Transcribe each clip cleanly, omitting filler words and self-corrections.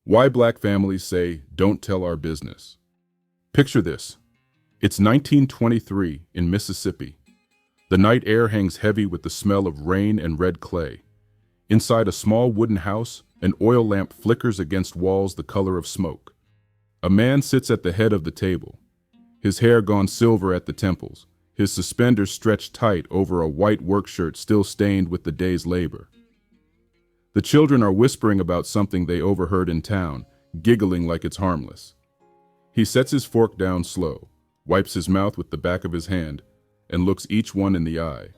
Why black families say, "Don't tell our business." Picture this. It's 1923 in Mississippi. The night air hangs heavy with the smell of rain and red clay. Inside a small wooden house, an oil lamp flickers against walls the color of smoke. A man sits at the head of the table, his hair gone silver at the temples, his suspenders stretched tight over a white work shirt still stained with the day's labor. The children are whispering about something they overheard in town, giggling like it's harmless. He sets his fork down slow, wipes his mouth with the back of his hand, and looks each one in the eye.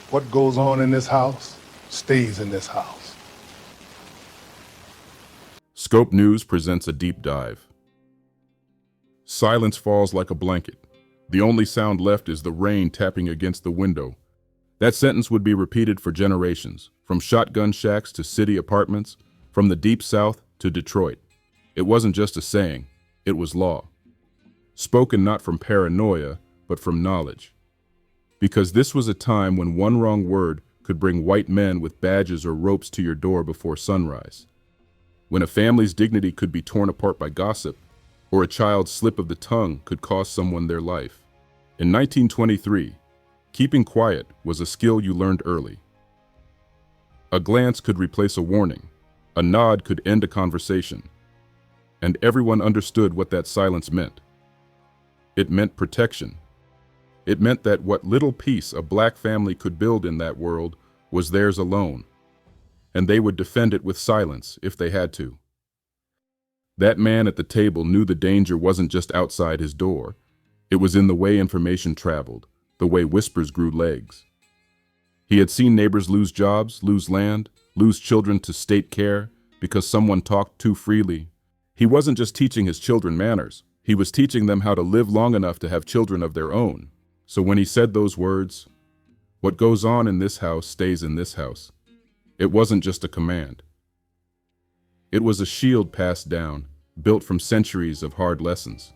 What goes on in this house stays in this house. Scope News presents a deep dive. Silence falls like a blanket. The only sound left is the rain tapping against the window. That sentence would be repeated for generations, from shotgun shacks to city apartments, from the Deep South to Detroit. It wasn't just a saying, it was law. Spoken not from paranoia, but from knowledge. Because this was a time when one wrong word could bring white men with badges or ropes to your door before sunrise. When a family's dignity could be torn apart by gossip, or a child's slip of the tongue could cost someone their life. In 1923, keeping quiet was a skill you learned early. A glance could replace a warning, a nod could end a conversation, and everyone understood what that silence meant. It meant protection. It meant that what little peace a black family could build in that world was theirs alone, and they would defend it with silence if they had to. That man at the table knew the danger wasn't just outside his door. It was in the way information traveled, the way whispers grew legs. He had seen neighbors lose jobs, lose land, lose children to state care because someone talked too freely. He wasn't just teaching his children manners. He was teaching them how to live long enough to have children of their own. So when he said those words, "What goes on in this house stays in this house," it wasn't just a command. It was a shield passed down, built from centuries of hard lessons.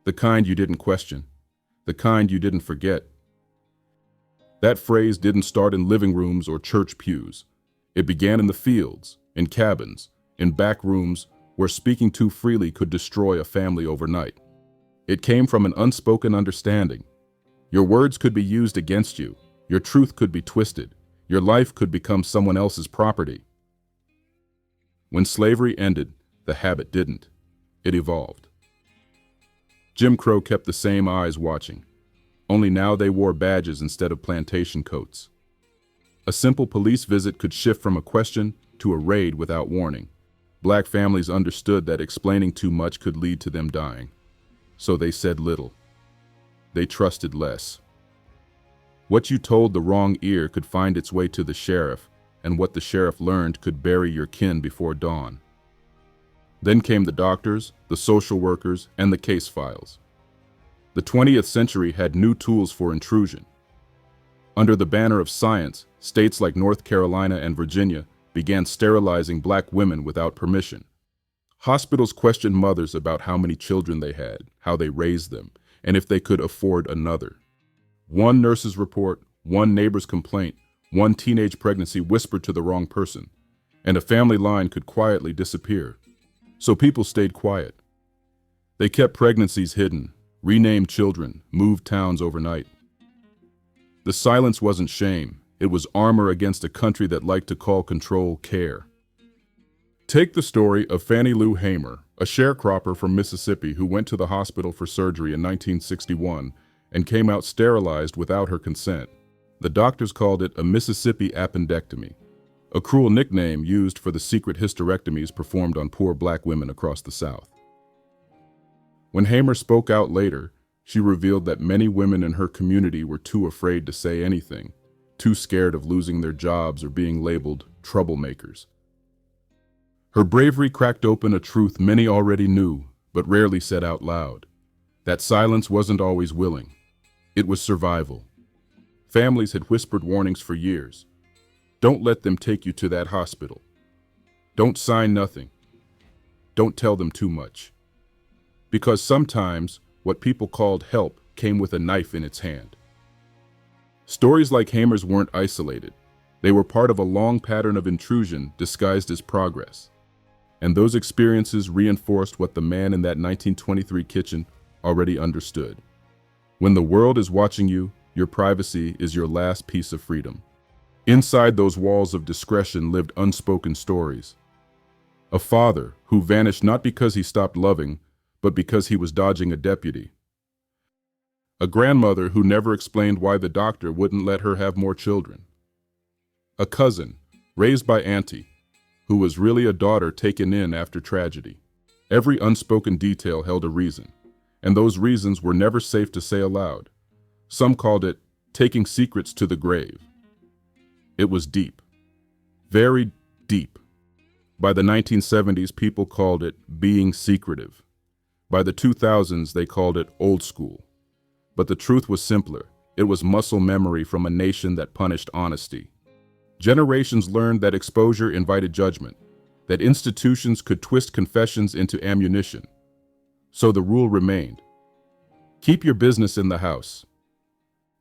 The kind you didn't question, the kind you didn't forget. That phrase didn't start in living rooms or church pews. It began in the fields, in cabins, in back rooms where speaking too freely could destroy a family overnight. It came from an unspoken understanding. Your words could be used against you, your truth could be twisted, your life could become someone else's property. When slavery ended, the habit didn't. It evolved. Jim Crow kept the same eyes watching, only now they wore badges instead of plantation coats. A simple police visit could shift from a question to a raid without warning. Black families understood that explaining too much could lead to them dying, so they said little. They trusted less. What you told the wrong ear could find its way to the sheriff, and what the sheriff learned could bury your kin before dawn. Then came the doctors, the social workers, and the case files. The 20th century had new tools for intrusion. Under the banner of science, states like North Carolina and Virginia began sterilizing black women without permission. Hospitals questioned mothers about how many children they had, how they raised them, and if they could afford another. One nurse's report, one neighbor's complaint, one teenage pregnancy whispered to the wrong person, and a family line could quietly disappear. So people stayed quiet. They kept pregnancies hidden, renamed children, moved towns overnight. The silence wasn't shame. It was armor against a country that liked to call control care. Take the story of Fannie Lou Hamer, a sharecropper from Mississippi who went to the hospital for surgery in 1961 and came out sterilized without her consent. The doctors called it a Mississippi appendectomy, a cruel nickname used for the secret hysterectomies performed on poor black women across the South. When Hamer spoke out later, she revealed that many women in her community were too afraid to say anything, too scared of losing their jobs or being labeled troublemakers. Her bravery cracked open a truth many already knew, but rarely said out loud. That silence wasn't always willing. It was survival. Families had whispered warnings for years. Don't let them take you to that hospital. Don't sign nothing. Don't tell them too much. Because sometimes what people called help came with a knife in its hand. Stories like Hamer's weren't isolated. They were part of a long pattern of intrusion disguised as progress. And those experiences reinforced what the man in that 1923 kitchen already understood. When the world is watching you, your privacy is your last piece of freedom. Inside those walls of discretion lived unspoken stories. A father who vanished not because he stopped loving, but because he was dodging a deputy. A grandmother who never explained why the doctor wouldn't let her have more children. A cousin, raised by auntie, who was really a daughter taken in after tragedy. Every unspoken detail held a reason, and those reasons were never safe to say aloud. Some called it taking secrets to the grave. It was deep, very deep. By the 1970s, people called it being secretive. By the 2000s, they called it old school. But the truth was simpler. It was muscle memory from a nation that punished honesty. Generations learned that exposure invited judgment, that institutions could twist confessions into ammunition. So the rule remained: keep your business in the house.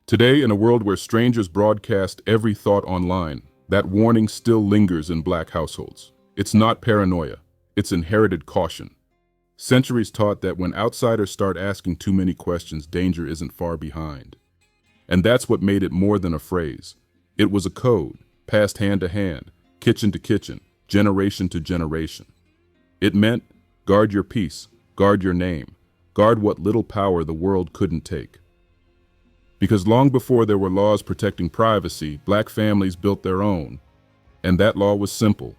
Today, in a world where strangers broadcast every thought online, that warning still lingers in Black households. It's not paranoia, it's inherited caution. Centuries taught that when outsiders start asking too many questions, danger isn't far behind. And that's what made it more than a phrase. It was a code, passed hand to hand, kitchen to kitchen, generation to generation. It meant, guard your peace, guard your name, guard what little power the world couldn't take. Because long before there were laws protecting privacy, Black families built their own. And that law was simple.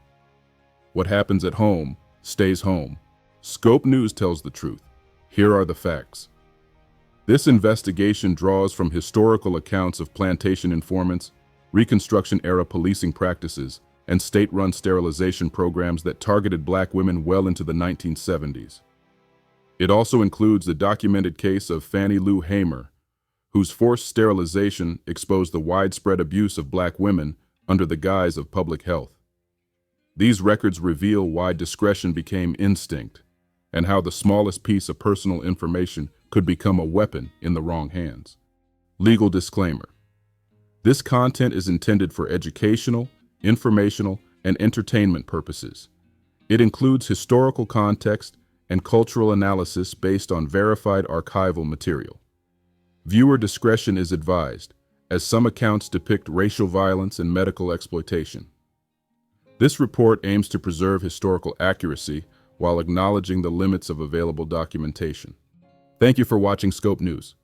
What happens at home stays home. Scope News tells the truth. Here are the facts. This investigation draws from historical accounts of plantation informants, Reconstruction-era policing practices, and state-run sterilization programs that targeted Black women well into the 1970s. It also includes the documented case of Fannie Lou Hamer, whose forced sterilization exposed the widespread abuse of Black women under the guise of public health. These records reveal why discretion became instinct, and how the smallest piece of personal information could become a weapon in the wrong hands. Legal disclaimer. This content is intended for educational, informational, and entertainment purposes. It includes historical context and cultural analysis based on verified archival material. Viewer discretion is advised, as some accounts depict racial violence and medical exploitation. This report aims to preserve historical accuracy while acknowledging the limits of available documentation. Thank you for watching Scope News.